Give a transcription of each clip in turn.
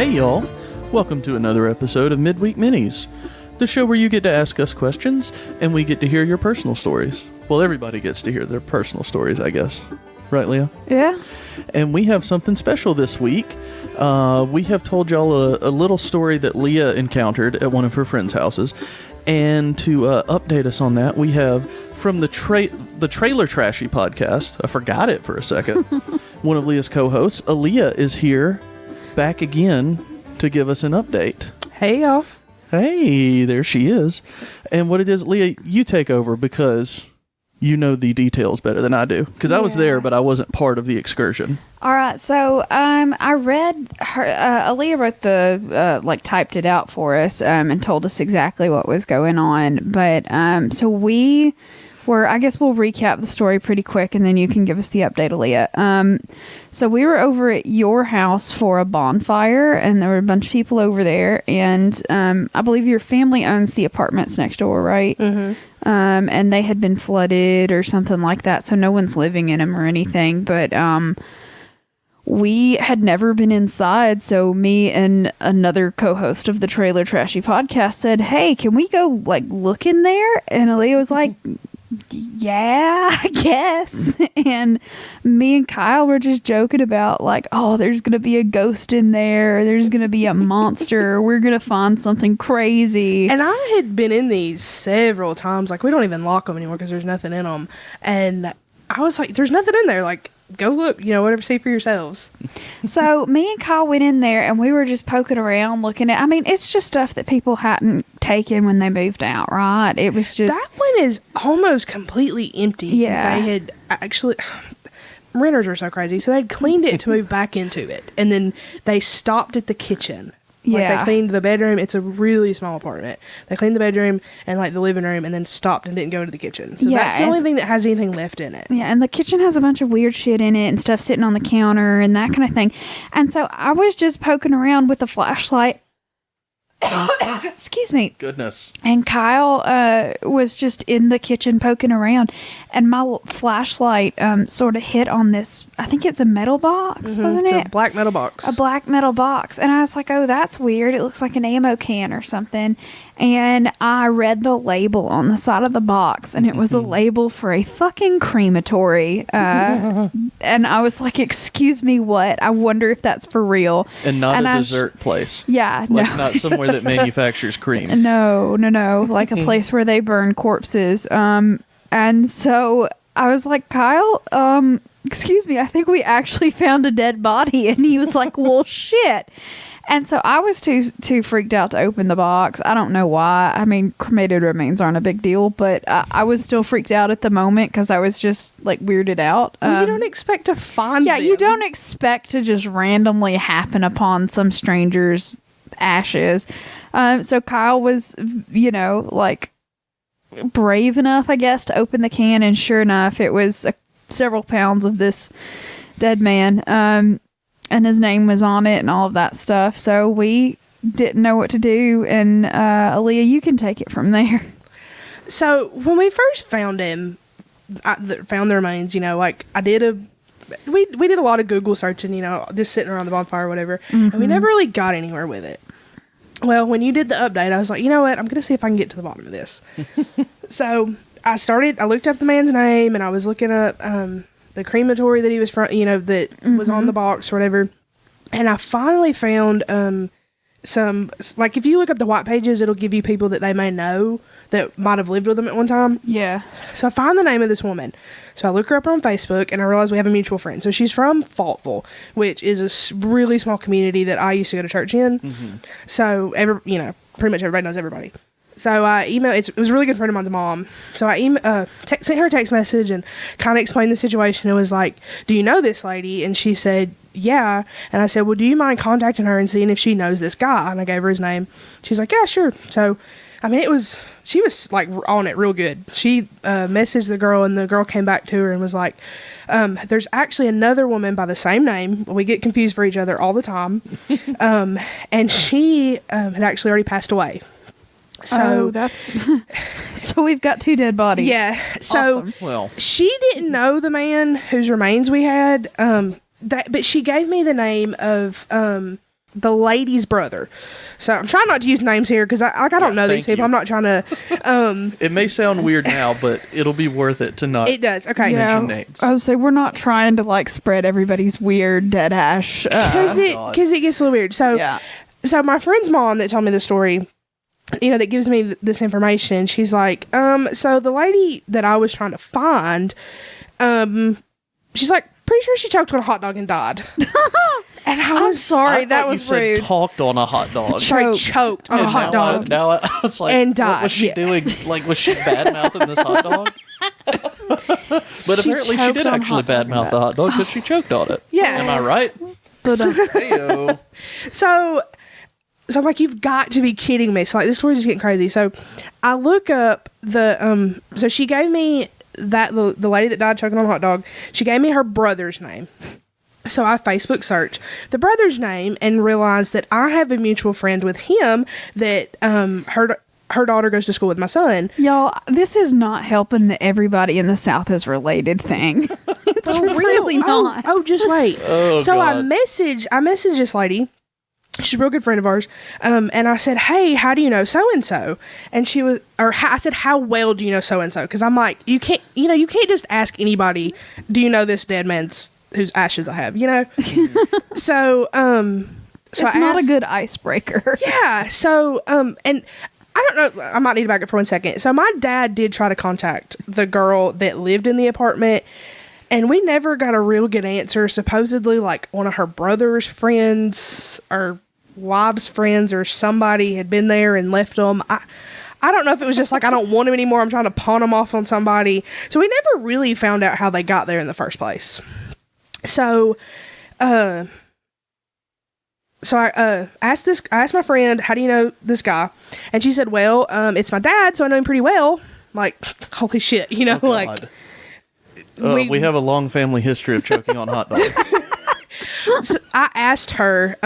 Hey y'all, welcome to another episode of Midweek Minis, the show where you get to ask us questions and we get to hear your personal stories. Well, everybody gets to hear their personal stories, I guess. Right, Leah? Yeah. And we have something special this week. We have told y'all a little story that Leah encountered at one of her friends' houses. And to update us on that, we have from the Trailer Trashy podcast, I forgot it for a second, one of Leah's co-hosts, Aaliyah, is here back again to give us an update. Hey, y'all. Hey, there she is. And what it is, Leah, you take over because you know the details better than I do. Because I was there, but I wasn't part of the excursion. All right. So I read her, Aaliyah wrote typed it out for us and told us exactly what was going on. But so we were, I guess we'll recap the story pretty quick and then you can give us the update, Aaliyah. So we were over at your house for a bonfire and there were a bunch of people over there. And I believe your family owns the apartments next door, right? Mm-hmm. And they had been flooded or something like that. So no one's living in them or anything. But we had never been inside. So me and another co-host of the Trailer Trashy podcast said, hey, can we go look in there? And Aaliyah was like, yeah, I guess. And me and Kyle were just joking about oh, there's going to be a ghost in there. There's going to be a monster. We're going to find something crazy. And I had been in these several times. We don't even lock them anymore because there's nothing in them. And I was like, there's nothing in there. Go look, whatever, see for yourselves. So me and Kyle went in there and we were just poking around looking at, it's just stuff that people hadn't taken when they moved out, right? It was just... That one is almost completely empty. Yeah. They had actually... Renters are so crazy. So they'd cleaned it to move back into it. And then they stopped at the kitchen. Yeah. They cleaned the bedroom. It's a really small apartment. They cleaned the bedroom and the living room and then stopped and didn't go into the kitchen. So that's the only thing that has anything left in it. Yeah, and the kitchen has a bunch of weird shit in it and stuff sitting on the counter and that kind of thing. And so I was just poking around with a flashlight. Excuse me. Goodness. And Kyle was just in the kitchen poking around. And my flashlight sort of hit on this, I think it's a metal box, wasn't it? It's a black metal box. A black metal box. And I was like, oh, that's weird. It looks like an ammo can or something. And I read the label on the side of the box, and it was a label for a fucking crematory. And I was like, excuse me, what? I wonder if that's for real. And not a dessert place. Yeah. No. Not somewhere that manufactures cream. No. Like a place where they burn corpses. And so I was like, Kyle, excuse me, I think we actually found a dead body. And he was like, well, shit. And so I was too freaked out to open the box. I don't know why. Cremated remains aren't a big deal, but I was still freaked out at the moment because I was just weirded out. Well, you don't expect to find them. You don't expect to just randomly happen upon some stranger's ashes. So Kyle was, brave enough, I guess, to open the can, and sure enough, it was several pounds of this dead man. And his name was on it and all of that stuff. So we didn't know what to do. And Aaliyah, you can take it from there. So when we first found him, found the remains, I did we did a lot of Google searching, just sitting around the bonfire or whatever. Mm-hmm. And we never really got anywhere with it. Well, when you did the update, I was like, you know what? I'm going to see if I can get to the bottom of this. So I looked up the man's name and I was looking up, the crematory that he was from, that was on the box or whatever. And I finally found some, if you look up the white pages, it'll give you people that they may know that might have lived with them at one time. Yeah. So I find the name of this woman. So I look her up on Facebook and I realize we have a mutual friend. So she's from Faultville, which is a really small community that I used to go to church in. Mm-hmm. So, pretty much everybody knows everybody. So I emailed, it was a really good friend of mine's mom. So I sent her a text message and kind of explained the situation. It was like, do you know this lady? And she said, yeah. And I said, well, do you mind contacting her and seeing if she knows this guy? And I gave her his name. She's like, yeah, sure. So, she was on it real good. She messaged the girl and the girl came back to her and was like, there's actually another woman by the same name. We get confused for each other all the time. And she had actually already passed away. So that's so we've got two dead bodies. Yeah. So awesome. Well, she didn't know the man whose remains we had. But she gave me the name of the lady's brother. So I'm trying not to use names here because I don't know these people. You. I'm not trying to. It may sound weird now, but it'll be worth it to not. It does. Okay. Mention names. I would say we're not trying to like spread everybody's weird dead ash. Because it gets a little weird. So Yeah. So my friend's mom that told me the story, that gives me this information, she's like, so the lady that I was trying to find, she's like, pretty sure she choked on a hot dog and died. And I was sorry, I that thought was you rude. said talked on a hot dog. Choked on a hot dog. Now I was like, And died. what was she doing? Like, was she bad mouthing this hot dog? But apparently she choked did on actually hot dog bad mouth the hot dog because she choked on it. Yeah. Am I right? But, Heyo. So I'm like, you've got to be kidding me. So like, this story's just getting crazy. So I look up the, so she gave me the lady that died choking on a hot dog, she gave me her brother's name. So I Facebook search the brother's name and realized that I have a mutual friend with him that her daughter goes to school with my son. y'all, this is not helping the everybody in the South is related thing. It's really not. Oh, just wait. Oh, so God. I messaged this lady. She's a real good friend of ours. And I said, hey, how do you know so-and-so? And she was, I said, how well do you know so-and-so? Because I'm like, you can't just ask anybody, do you know this dead man's whose ashes I have, So, It's not a good icebreaker. Yeah. So, and I don't know, I might need to back up for 1 second. So my dad did try to contact the girl that lived in the apartment, and we never got a real good answer. Supposedly, like, one of her brother's friends or wives' friends or somebody had been there and left them. I don't know if it was just like, I don't want him anymore, I'm trying to pawn him off on somebody. So we never really found out how they got there in the first place. So, I asked my friend, how do you know this guy? And she said, well, it's my dad, so I know him pretty well. Like, holy shit, Oh, like, God. We have a long family history of choking on hot dogs. So I asked her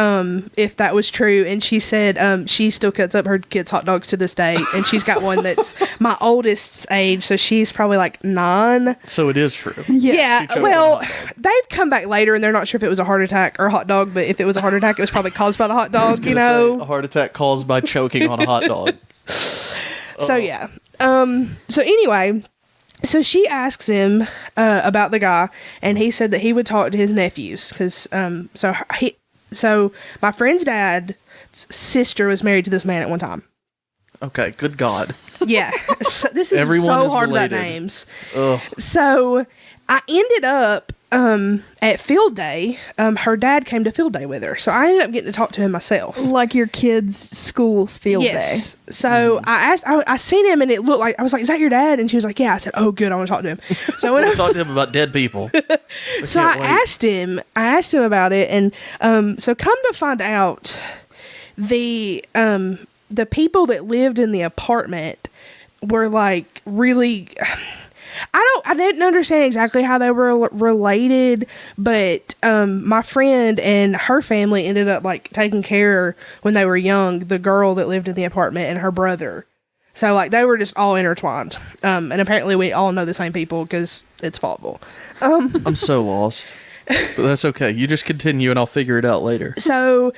if that was true, and she said she still cuts up her kids' hot dogs to this day, and she's got one that's my oldest's age, so she's probably like 9. So it is true. Yeah, She choked well, on a hot dog. they've come back later, and they're not sure if it was a heart attack or a hot dog, but if it was a heart attack, it was probably caused by the hot dog, A heart attack caused by choking on a hot dog. So yeah. So anyway, so she asks him about the guy, and he said that he would talk to his nephews because so my friend's dad's sister was married to this man at one time. Okay, good God. Yeah, so this is Everyone so is hard about related. names. Ugh. So I ended up at field day. Her dad came to field day with her, so I ended up getting to talk to him myself. Like your kids' school's field day. So I asked, I seen him, and it looked like, I was like, "Is that your dad?" And she was like, "Yeah." I said, "Oh, good. I want to talk to him." So I went I over. talked to him about dead people. So I asked him about it, and so come to find out, the people that lived in the apartment were like really. I didn't understand exactly how they were related, but my friend and her family ended up like taking care when they were young, the girl that lived in the apartment and her brother. So like they were just all intertwined. And apparently we all know the same people because it's Faultville. I'm so lost. But that's okay. You just continue and I'll figure it out later. So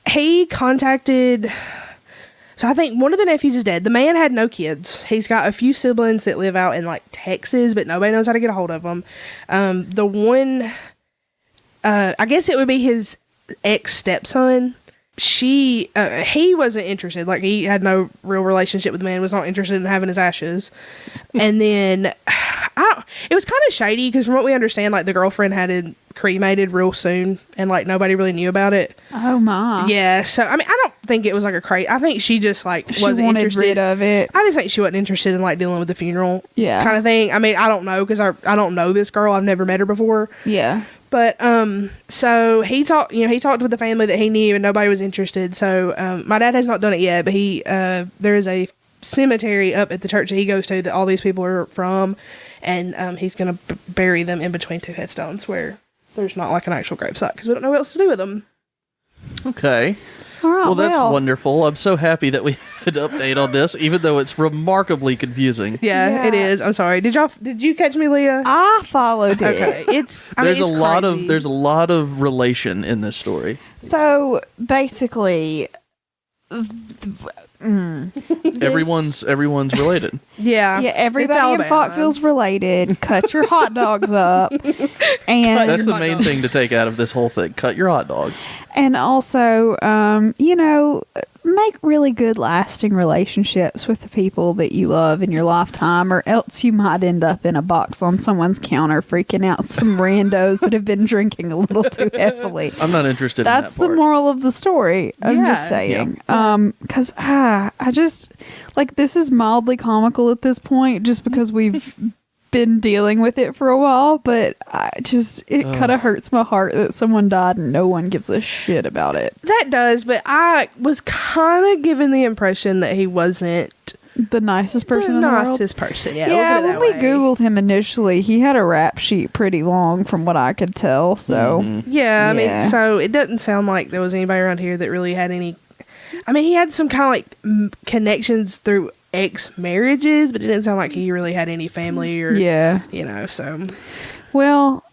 he contacted. So I think one of the nephews is dead. The man had no kids. He's got a few siblings that live out in like Texas, but nobody knows how to get a hold of them. The one, I guess it would be his ex-stepson. He wasn't interested. Like he had no real relationship with the man, was not interested in having his ashes. And then it was kind of shady because from what we understand, like the girlfriend had it cremated real soon and like nobody really knew about it. Oh my. Yeah. So, I mean, I don't think it was like a crazy, I think she just like She wasn't wanted interested. rid of it. I just think she wasn't interested in like dealing with the funeral Yeah. kind of thing. I mean, I don't know because I don't know this girl. I've never met her before. Yeah. But so he talked with the family that he knew, and nobody was interested. So my dad has not done it yet, but there is a cemetery up at the church that he goes to that all these people are from, and he's gonna bury them in between 2 headstones where there's not like an actual gravesite because we don't know what else to do with them. Okay. All right, Well, that's wonderful. I'm so happy that we have an update on this, even though it's remarkably confusing. Yeah, it is. I'm sorry. Did you catch me, Leah? I followed it. Okay. It's There's it's a lot of relation in this story. So basically, Everyone's related. Yeah. yeah, it's everybody in Alabama. Falkville's related. Cut your hot dogs up, and That's the main thing to take out of this whole thing. Cut your hot dogs. and also, make really good lasting relationships with the people that you love in your lifetime, or else you might end up in a box on someone's counter freaking out some randos that have been drinking a little too heavily. I'm not interested That's in that the part. moral of the story. I'm Yeah. just saying. Because I just, like, this is mildly comical at this point just because we've been dealing with it for a while, but it kind of hurts my heart that someone died and no one gives a shit about it. That does, but I was kind of given the impression that he wasn't The nicest person the in the world. nicest person. Yeah, Yeah, we'll put when it we that way. Googled him initially, he had a rap sheet pretty long from what I could tell. So, Yeah, I Yeah. mean, so it doesn't sound like there was anybody around here that really had any. I mean, he had some kind of like connections through ex-marriages, but it didn't sound like he really had any family or yeah. So Well,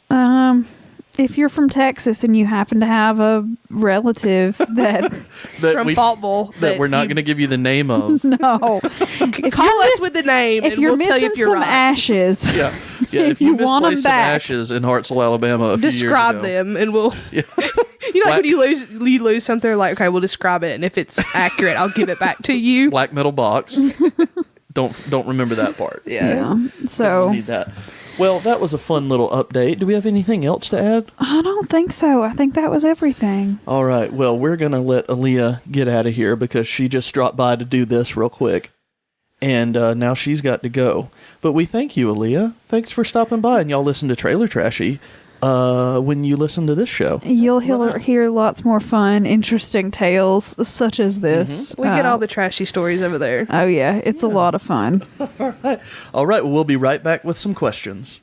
if you're from Texas and you happen to have a relative that from Faultville that we're not going to give you the name of. no, call us with the name if and you're we'll tell you missing if you're some right. ashes, Yeah. If If you you want 'em misplaced some back. ashes in Hartselle, Alabama, a few years Describe ago. them and we'll. Yeah. You know, like Black- when you lose something, like okay, we'll describe it, and if it's accurate, I'll give it back to you. Black metal box. Don't remember that part. yeah. We So need that. Well, that was a fun little update. Do we have anything else to add? I don't think so. I think that was everything. All right. Well, we're going to let Aaliyah get out of here because she just dropped by to do this real quick. And now she's got to go. But we thank you, Aaliyah. Thanks for stopping by. And y'all listen to Trailer Trashy when you listen to this show. You'll hear lots more fun, interesting tales such as this. We get all the trashy stories over there. Oh yeah, it's a lot of fun. All right. Well, we'll be right back with some questions.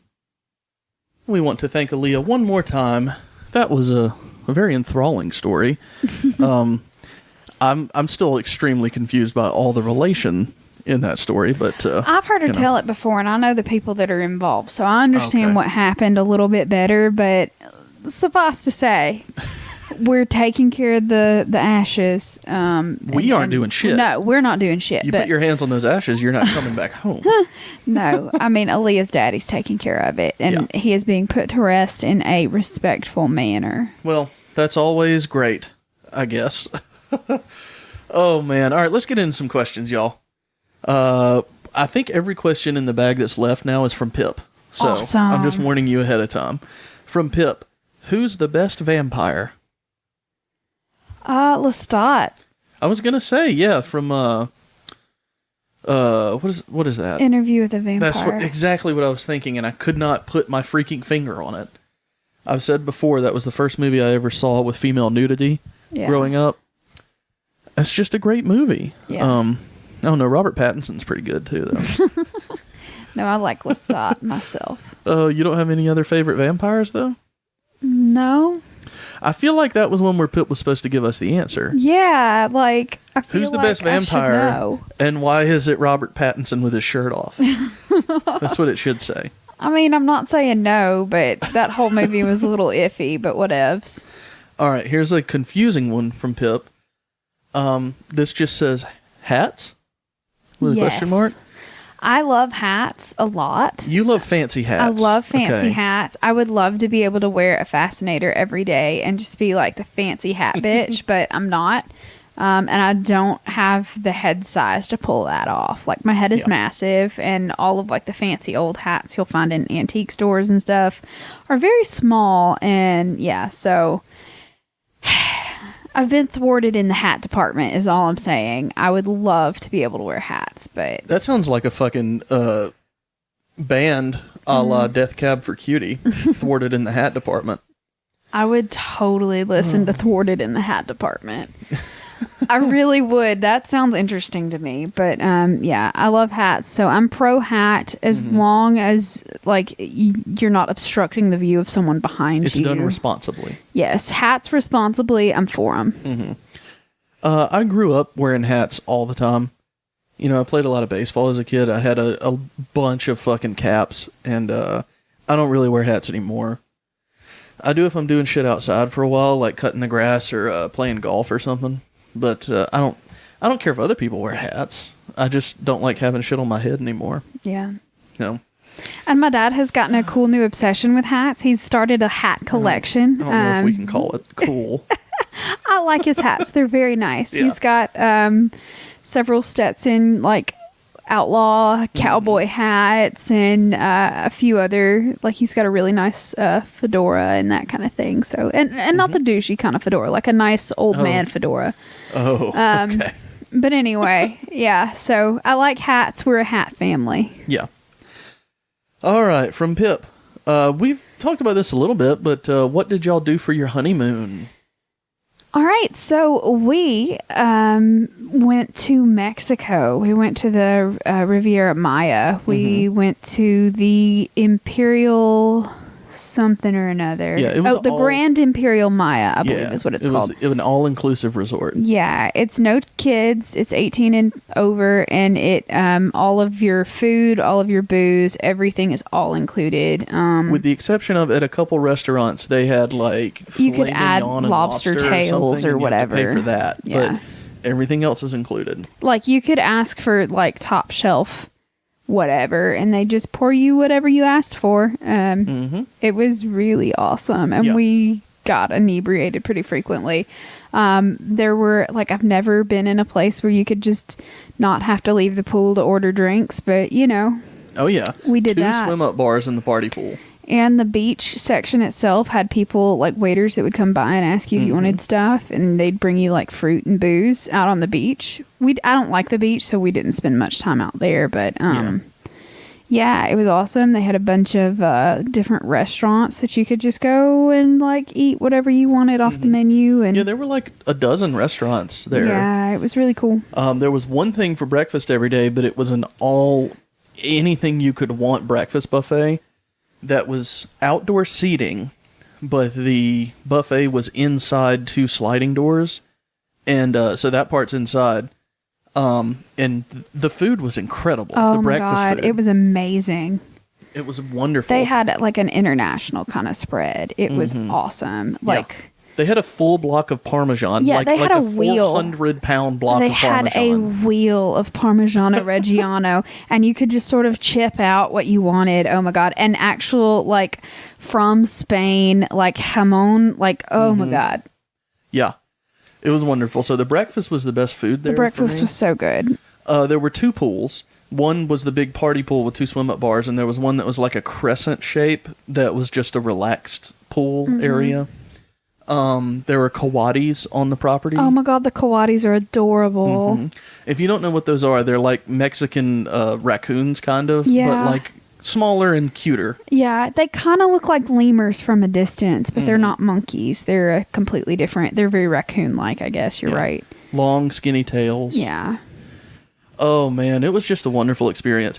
We want to thank Aaliyah one more time. That was a very enthralling story. I'm still extremely confused by all the relation in that story, but I've heard her tell it before, and I know the people that are involved, so I understand Okay. what happened a little bit better. But suffice to say, we're taking care of the ashes. We aren't doing shit. No, we're not doing shit. you but put your hands on those ashes, you're not coming back home. no, I mean Aaliyah's daddy's taking care of it, and he is being put to rest in a respectful manner. Well, that's always great, I guess. Oh, man. All right, let's get into some questions, y'all. I think every question in the bag that's left now is from Pip. So Awesome. I'm just warning you ahead of time. From Pip, who's the best vampire? Lestat, I was going to say, yeah, from, what is that? Interview with a Vampire. That's exactly what I was thinking, and I could not put my freaking finger on it. I've said before that was the first movie I ever saw with female nudity growing up. It's just a great movie. Yeah. I don't know. Robert Pattinson's pretty good too, though. No, I like Lestat myself. You don't have any other favorite vampires, though? No. I feel like that was one where Pip was supposed to give us the answer. Yeah, like I feel Who's the like best I should vampire, know. and why is it Robert Pattinson with his shirt off? That's what it should say. I mean, I'm not saying no, but that whole movie was a little iffy. But whatevs. All right, here's a confusing one from Pip. This just says hats with a question mark. I love hats a lot. You love fancy hats. I love fancy Okay. hats. I would love to be able to wear a fascinator every day and just be like the fancy hat bitch, but I'm not. And I don't have the head size to pull that off. Like my head is massive, and all of like the fancy old hats you'll find in antique stores and stuff are very small. And yeah, so I've been thwarted in the hat department is all I'm saying. I would love to be able to wear hats, but That sounds like a fucking band a la Death Cab for Cutie, thwarted in the hat department. I would totally listen to Thwarted in the Hat Department. I really would. That sounds interesting to me. But yeah, I love hats. So I'm pro hat as long as like you're not obstructing the view of someone behind It's you. done responsibly. Yes, hats responsibly. I'm for them. I grew up wearing hats all the time. You know, I played a lot of baseball as a kid. I had a bunch of fucking caps, and I don't really wear hats anymore. I do if I'm doing shit outside for a while, like cutting the grass or playing golf or something. But I don't care if other people wear hats. I just don't like having shit on my head anymore. Yeah. No. And my dad has gotten a cool new obsession with hats. He's started a hat collection. I don't know if we can call it cool. I like his hats. They're very nice. Yeah. He's got several Stetson, like, outlaw cowboy hats and a few other, like, he's got a really nice fedora and that kind of thing. So, and not the douchey kind of fedora, like a nice old man fedora. Oh, okay. But anyway, yeah. So I like hats. We're a hat family. Yeah. All right, from Pip. We've talked about this a little bit, but what did y'all do for your honeymoon? All right, so we went to Mexico. We went to the Riviera Maya. We went to the Imperial something or another. Yeah, it was the Grand Imperial Maya, I believe is what it's called. It was an all-inclusive resort. Yeah, it's no kids. It's 18 and over, and it all of your food, all of your booze, everything is all included. With the exception of at a couple restaurants, they had like you could filet add mignon and lobster tails or whatever. You had to pay for that, Yeah. but everything else is included. Like you could ask for like top shelf whatever, and they just pour you whatever you asked for. It was really awesome, and we got inebriated pretty frequently. There were, like, I've never been in a place where you could just not have to leave the pool to order drinks, but you know. Oh yeah, we did 2 that. swim-up bars in the party pool. And the beach section itself had people, like waiters, that would come by and ask you if you wanted stuff, and they'd bring you like fruit and booze out on the beach. I don't like the beach, so we didn't spend much time out there, but yeah, it was awesome. They had a bunch of different restaurants that you could just go and like eat whatever you wanted off the menu. And yeah, there were like a dozen restaurants there. Yeah, it was really cool. There was one thing for breakfast every day, but it was an anything you could want breakfast buffet that was outdoor seating, but the buffet was inside 2 sliding doors, and so that part's inside. And the food was incredible. Oh the my breakfast God, food. it was amazing. It was wonderful. They had like an international kind of spread. It was awesome. Like they had a full block of Parmesan. Yeah, like, they had like a wheel. 400-pound block They of Parmesan. had a wheel of Parmigiano Reggiano, and you could just sort of chip out what you wanted. Oh my God. And actual, like, from Spain, like jamon, like, oh my God. Yeah. It was wonderful. So the breakfast was the best food there. The breakfast was so good. There were 2 pools. One was the big party pool with 2 swim-up bars, and there was one that was like a crescent shape that was just a relaxed pool area. There were kawatis on the property. Oh my God, the kawatis are adorable. If you don't know what those are, they're like Mexican raccoons, kind of, Yeah. but like smaller and cuter. Yeah, they kind of look like lemurs from a distance, but they're not monkeys. They're completely different. They're very raccoon-like, I guess. You're right. Long, skinny tails. Yeah. Oh, man, it was just a wonderful experience.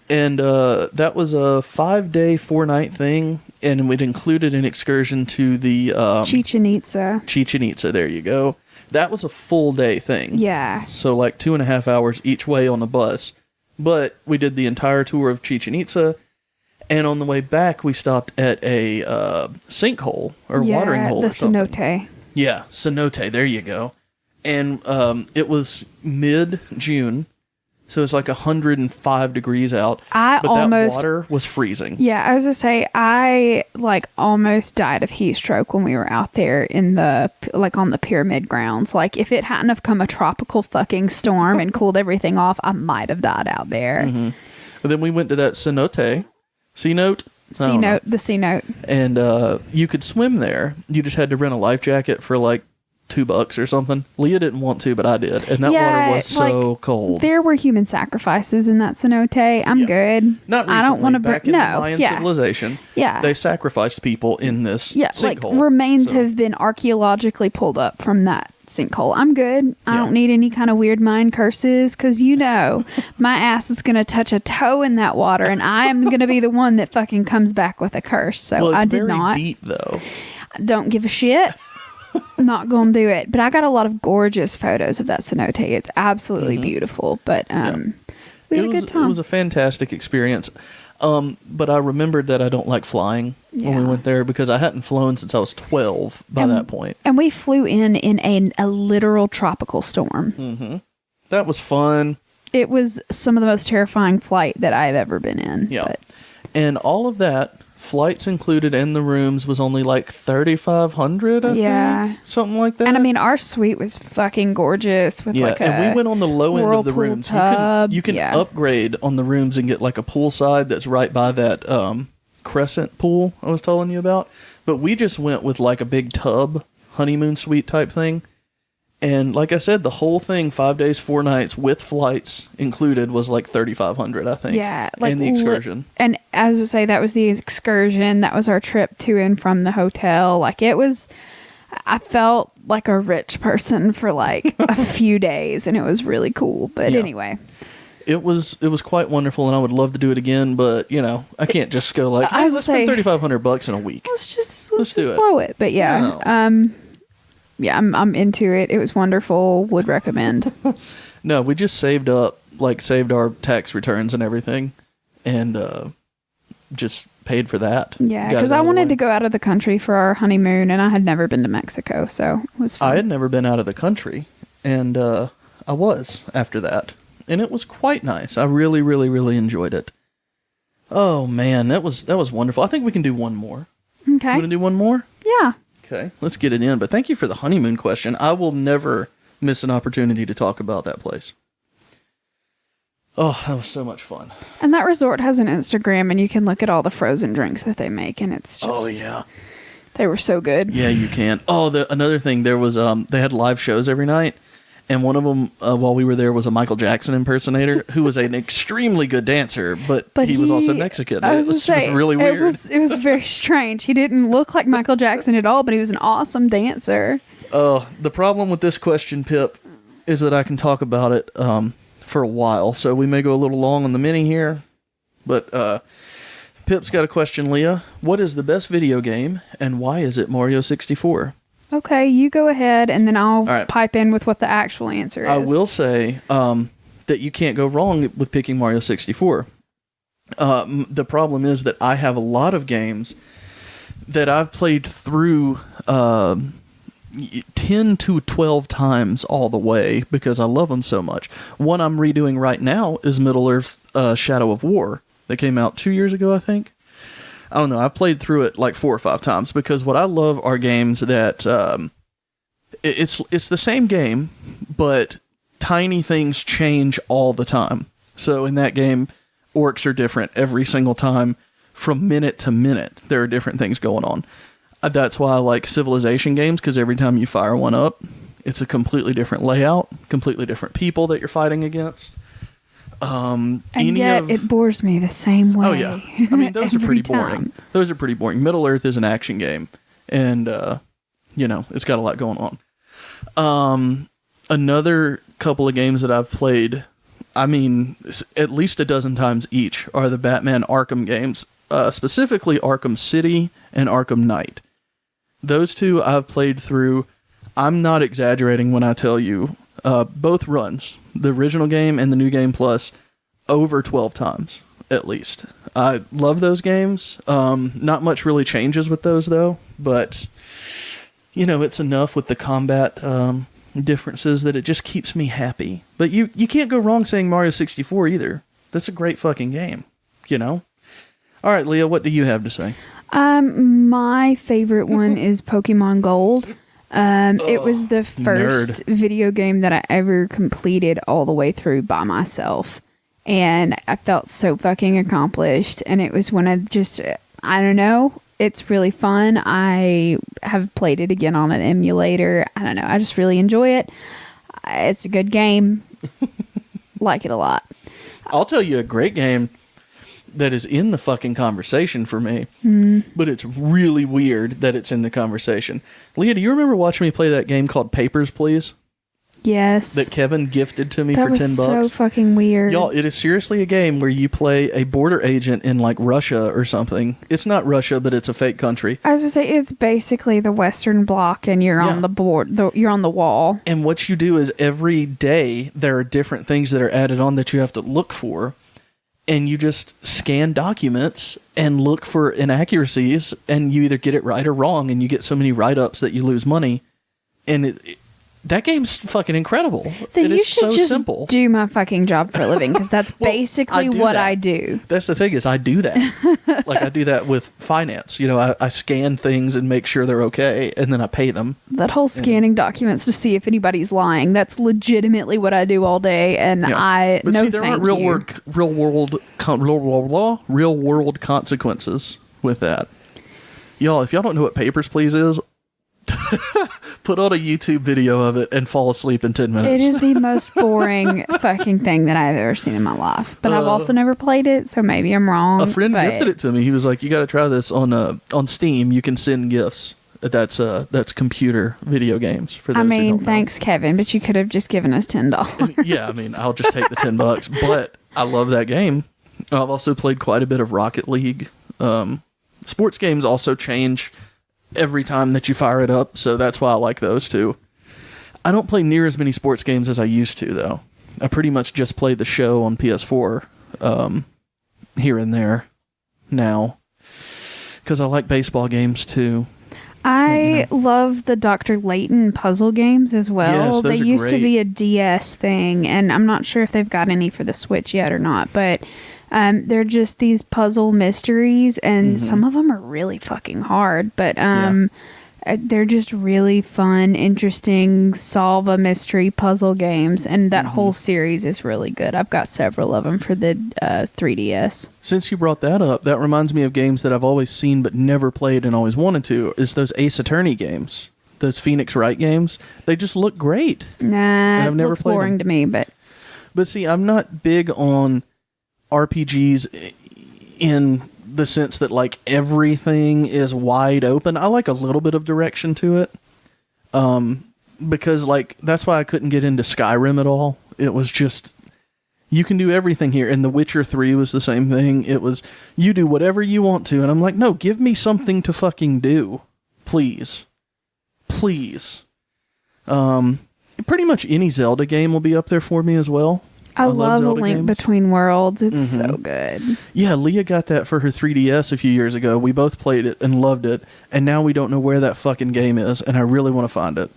And that was a 5-day, 4-night thing, and we'd included an excursion to the... Chichen Itza. Chichen Itza, there you go. That was a full day thing. Yeah. So like 2.5 hours each way on the bus. But we did the entire tour of Chichen Itza, and on the way back, we stopped at a sinkhole, or watering hole the or something. cenote. Yeah, cenote, there you go. And it was mid-June, so it's like 105 degrees out. That water was freezing. Yeah, I was gonna say, I like almost died of heat stroke when we were out there in the, like, on the pyramid grounds. Like, if it hadn't have come a tropical fucking storm and cooled everything off, I might have died out there. But then we went to that cenote. C-note? The C-note. And you could swim there. You just had to rent a life jacket for like $2 or something. Leah didn't want to, but I did. And that water was so cold. There were human sacrifices in that cenote. I'm good. Not recently. I don't want to back in the Mayan civilization. Yeah. They sacrificed people in this sinkhole. Like remains have been archaeologically pulled up from that sinkhole. I'm good. I don't need any kind of weird mind curses, because my ass is going to touch a toe in that water, and I am going to be the one that fucking comes back with a curse. So it's I did very not. Deep though. Don't give a shit. not gonna do it. But I got a lot of gorgeous photos of that cenote. It's absolutely beautiful. But we had a good time. It was a fantastic experience. But I remembered that I don't like flying when we went there because I hadn't flown since I was 12 by that point. And we flew in a literal tropical storm. Mm-hmm. That was fun. It was some of the most terrifying flight that I've ever been in. Yeah. But. And all of that, flights included in the rooms, was only like $3,500, I think. Something like that. And I mean, our suite was fucking gorgeous with like and we went on the low end of the whirlpool rooms. tub. You can upgrade on the rooms and get like a poolside that's right by that crescent pool I was telling you about. But we just went with like a big tub, honeymoon suite type thing. And like I said, the whole thing, 5 days, 4 nights with flights included, was like $3,500, I think. Yeah, like and the excursion. And as I say, that was the excursion. That was our trip to and from the hotel. Like it was, I felt like a rich person for like a few days, and it was really cool. But anyway, it was quite wonderful, and I would love to do it again. But you know, I can't just go like, hey, let's spend $3,500 in a week. Let's just blow it. But I'm into it. It was wonderful. Would recommend. No, we just saved our tax returns and everything, and just paid for that. Yeah, because I wanted to go out of the country for our honeymoon, and I had never been to Mexico, so it was fun. I had never been out of the country, and I was after that, and it was quite nice. I really, really, really enjoyed it. Oh man, that was wonderful. I think we can do one more. Okay. You want to do one more? Yeah. Okay, let's get it in. But thank you for the honeymoon question. I will never miss an opportunity to talk about that place. Oh, that was so much fun. And that resort has an Instagram, and you can look at all the frozen drinks that they make, and it's just... Oh, yeah. They were so good. Yeah, you can. Oh, another thing, there was they had live shows every night, and one of them, while we were there, was a Michael Jackson impersonator who was an extremely good dancer, but he was also Mexican. It was really weird. It was very strange. He didn't look like Michael Jackson at all, but he was an awesome dancer. The problem with this question, Pip, is that I can talk about it for a while, so we may go a little long on the mini here. But Pip's got a question, Leah. What is the best video game, and why is it Mario 64? Okay, you go ahead, and then I'll pipe in with what the actual answer is. I will say that you can't go wrong with picking Mario 64. The problem is that I have a lot of games that I've played through 10 to 12 times all the way because I love them so much. One I'm redoing right now is Middle-earth Shadow of War that came out 2 years ago, I think. I don't know. I've played through it like 4 or 5 times because what I love are games that it's the same game, but tiny things change all the time. So in that game, orcs are different every single time from minute to minute. There are different things going on. That's why I like Civilization games, because every time you fire one up, it's a completely different layout, completely different people that you're fighting against. And yet it bores me the same way. Oh, yeah. I mean, those are pretty boring. Those are pretty boring. Middle-earth is an action game, and, it's got a lot going on. Another couple of games that I've played, I mean, at least a dozen times each, are the Batman Arkham games, specifically Arkham City and Arkham Knight. Those two I've played through. I'm not exaggerating when I tell you, both runs, the original game and the new game plus, over 12 times, at least. I love those games. Not much really changes with those, though, but, it's enough with the combat differences that it just keeps me happy. But you can't go wrong saying Mario 64 either. That's a great fucking game, All right, Leah, what do you have to say? My favorite one is Pokemon Gold. It was the first video game that I ever completed all the way through by myself. And I felt so fucking accomplished. And it was one of I don't know. It's really fun. I have played it again on an emulator. I don't know. I just really enjoy it. It's a good game. Like it a lot. I'll tell you a great game that is in the fucking conversation for me, but it's really weird that it's in the conversation. Leah, do you remember watching me play that game called Papers, Please? Yes. that Kevin gifted to me that for was $10. so fucking weird. Y'all, it is seriously a game where you play a border agent in like Russia or something. It's not Russia, but it's a fake country. I was gonna say it's basically the Western Bloc, and you're on the board. You're on the wall. And what you do is every day there are different things that are added on that you have to look for, and you just scan documents and look for inaccuracies, and you either get it right or wrong, and you get so many write-ups that you lose money, and that game's fucking incredible. Then it you is should so just simple. do my fucking job for a living, because that's Well, basically I do what that. I do. That's the thing is I do that. Like I do that with finance. You know, I scan things and make sure they're okay, and then I pay them. That whole scanning documents to see if anybody's lying, that's legitimately what I do all day, and But see, there thank aren't real world consequences with that. Y'all, if y'all don't know what Papers, Please is, put on a YouTube video of it and fall asleep in 10 minutes. It is the most boring fucking thing that I've ever seen in my life. But I've also never played it, so maybe I'm wrong. A friend gifted it to me. He was like, "You got to try this on Steam. You can send gifts. That's computer video games." For those I who mean, don't know. thanks, Kevin, but you could have just given us $10. Yeah, I mean, I'll just take the $10. But I love that game. I've also played quite a bit of Rocket League. Sports games also change every time that you fire it up, so that's why I like those too. I don't play near as many sports games as I used to, though. I pretty much just play the show on PS4 here and there now, because I like baseball games too. I love the Dr. Layton puzzle games as well. Yes, those they are used to great. be a DS thing, and I'm not sure if they've got any for the Switch yet or not, but they're just these puzzle mysteries, and some of them are really fucking hard, but they're just really fun, interesting, solve a mystery puzzle games, and that whole series is really good. I've got several of them for the 3DS. Since you brought that up, that reminds me of games that I've always seen but never played and always wanted to, is those Ace Attorney games. Those Phoenix Wright games. They just look great. Nah, I've never looks played boring them. to me, but see, I'm not big on RPGs in the sense that like everything is wide open. I like a little bit of direction to it. Because like that's why I couldn't get into Skyrim at all. It was just you can do everything here. And The Witcher 3 was the same thing. It was you do whatever you want to, and I'm like, no, give me something to fucking do. Please. Please. Pretty much any Zelda game will be up there for me as well. I love A Zelda Link games. Between Worlds. It's so good. Yeah, Leah got that for her 3DS a few years ago. We both played it and loved it, and now we don't know where that fucking game is, and I really want to find it.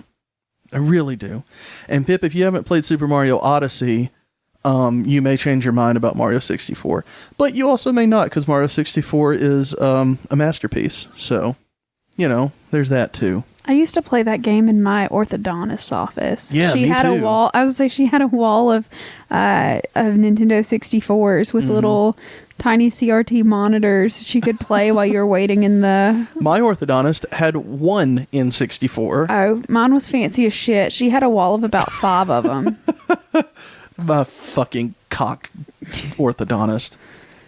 I really do. And Pip, if you haven't played Super Mario Odyssey, you may change your mind about Mario 64. But you also may not, because Mario 64 is a masterpiece. So, you know, there's that too. I used to play that game in my orthodontist's office. Yeah, she me had a too. wall. I would say she had a wall of Nintendo 64s with little tiny CRT monitors she could play while you were waiting in the. My orthodontist had one in 64. Oh, mine was fancy as shit. She had a wall of about 5 of them. My fucking cock orthodontist.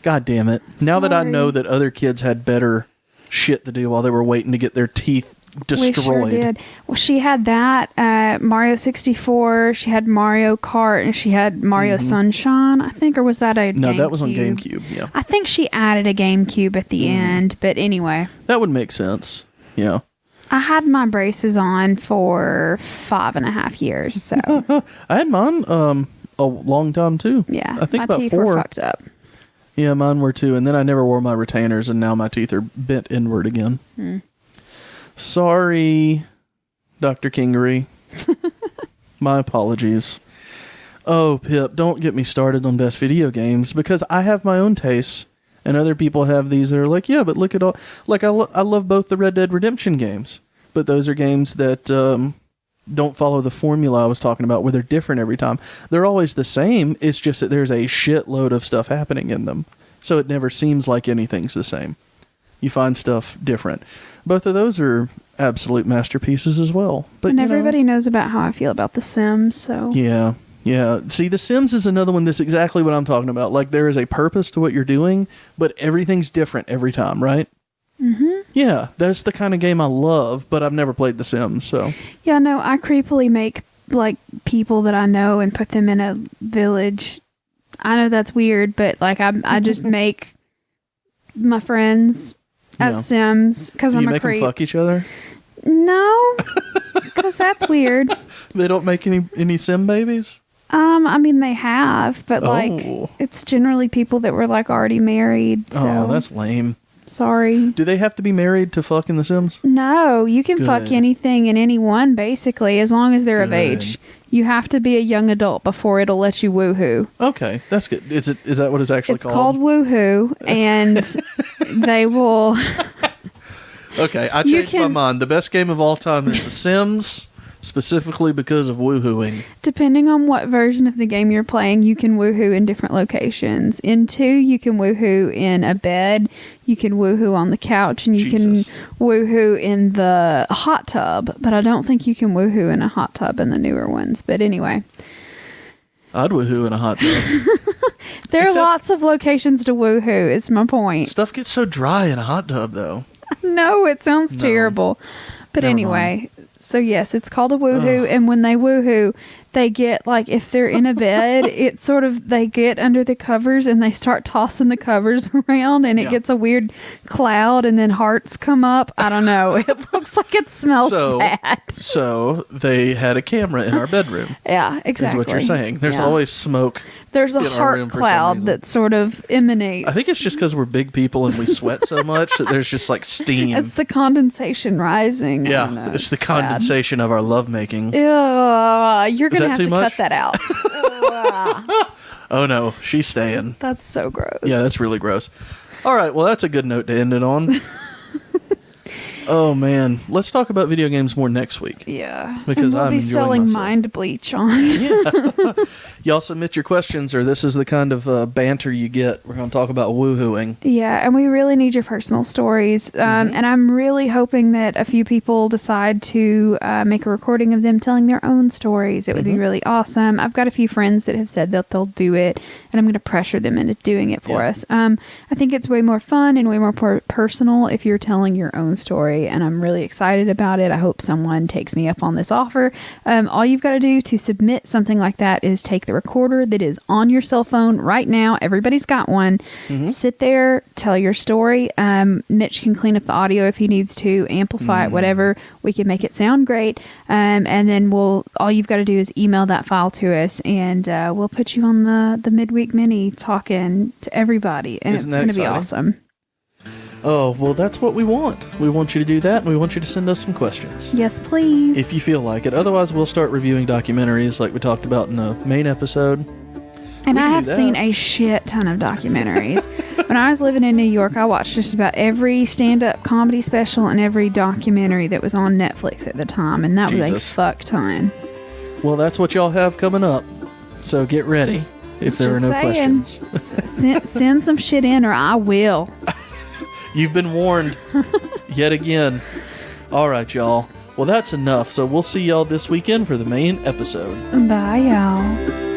God damn it. Now that I Sorry. know that other kids had better shit to do while they were waiting to get their teeth destroyed. We sure did. Well, she had that Mario 64. She had Mario Kart, and she had Mario Sunshine, I think, or was that a No, GameCube? that was on GameCube, yeah. I think she added a GameCube at the end, but anyway. That would make sense. Yeah. I had my braces on for 5.5 years, so I had mine a long time too. yeah, I think my about teeth 4. were fucked up. Yeah, mine were too. And then I never wore my retainers, and now my teeth are bent inward again. Sorry, Dr. Kingery. My apologies. Oh, Pip, don't get me started on best video games, because I have my own tastes, and other people have these that are like, yeah, but look at all... Like, I love both the Red Dead Redemption games, but those are games that don't follow the formula I was talking about, where they're different every time. They're always the same, it's just that there's a shitload of stuff happening in them, so it never seems like anything's the same. You find stuff different. Both of those are absolute masterpieces as well. But And you know, everybody knows about how I feel about The Sims, so yeah. See, The Sims is another one that's exactly what I'm talking about. Like, there is a purpose to what you're doing, but everything's different every time, right? Yeah, that's the kind of game I love, but I've never played The Sims, so. yeah, no, I creepily make like people that I know and put them in a village. I know that's weird, but like I just make my friends as Sims because I'm a creep. Do you make them fuck each other? No, because that's weird. They don't make any Sim babies? I mean they have, but like it's generally people that were like already married. So. Oh, that's lame. Sorry. Do they have to be married to fuck in The Sims? No, you can fuck anything and anyone basically as long as they're of age. You have to be a young adult before it'll let you woohoo. Okay, that's good. Is that what it's actually called? It's called woohoo, and they will. Okay, I changed my mind. The best game of all time is The Sims, specifically because of woohooing. Depending on what version of the game you're playing, you can woohoo in different locations. In 2, you can woohoo in a bed, you can woohoo on the couch, and you can woohoo in the hot tub. But I don't think you can woohoo in a hot tub in the newer ones. But anyway. I'd woohoo in a hot tub. There are lots of locations to woohoo, is my point. Stuff gets so dry in a hot tub, though. No, it sounds terrible. But anyway, so yes, it's called a woohoo. And when they woohoo, they get like, if they're in a bed, it's sort of, they get under the covers and they start tossing the covers around and it gets a weird cloud and then hearts come up. I don't know. It looks like it smells bad. So they had a camera in our bedroom. Yeah, exactly. Is what you're saying. There's always smoke. There's a heart cloud that sort of emanates. I think it's just because we're big people and we sweat so much that there's just like steam. It's the condensation rising. Yeah, it's the condensation of our lovemaking. Yeah, you're going to have to cut that out. Oh no, she's staying. That's so gross. Yeah, that's really gross. All right, well, that's a good note to end it on. Oh man, let's talk about video games more next week. Yeah, because we'll be selling Mind Bleach on. Yeah. Y'all submit your questions, or this is the kind of banter you get. We're going to talk about woohooing. Yeah, and we really need your personal stories. And I'm really hoping that a few people decide to make a recording of them telling their own stories. It would be really awesome. I've got a few friends that have said that they'll do it, and I'm going to pressure them into doing it for us. I think it's way more fun and way more personal if you're telling your own story, and I'm really excited about it. I hope someone takes me up on this offer. All you've got to do to submit something like that is take the recorder that is on your cell phone right now. Everybody's got one. Sit there, tell your story. Mitch can clean up the audio if he needs to, amplify it, whatever. We can make it sound great. And then all you've got to do is email that file to us, and we'll put you on the Midweek Mini talking to everybody. And it's going to be awesome. Oh, well, that's what we want. We want you to do that, and we want you to send us some questions. Yes, please. If you feel like it. Otherwise, we'll start reviewing documentaries like we talked about in the main episode. And I have seen a shit ton of documentaries. When I was living in New York, I watched just about every stand-up comedy special and every documentary that was on Netflix at the time, and that was a fuck ton. Well, that's what y'all have coming up. So get ready if there are no questions. Send some shit in, or I will. You've been warned yet again. All right, y'all. Well, that's enough. So we'll see y'all this weekend for the main episode. Bye, y'all.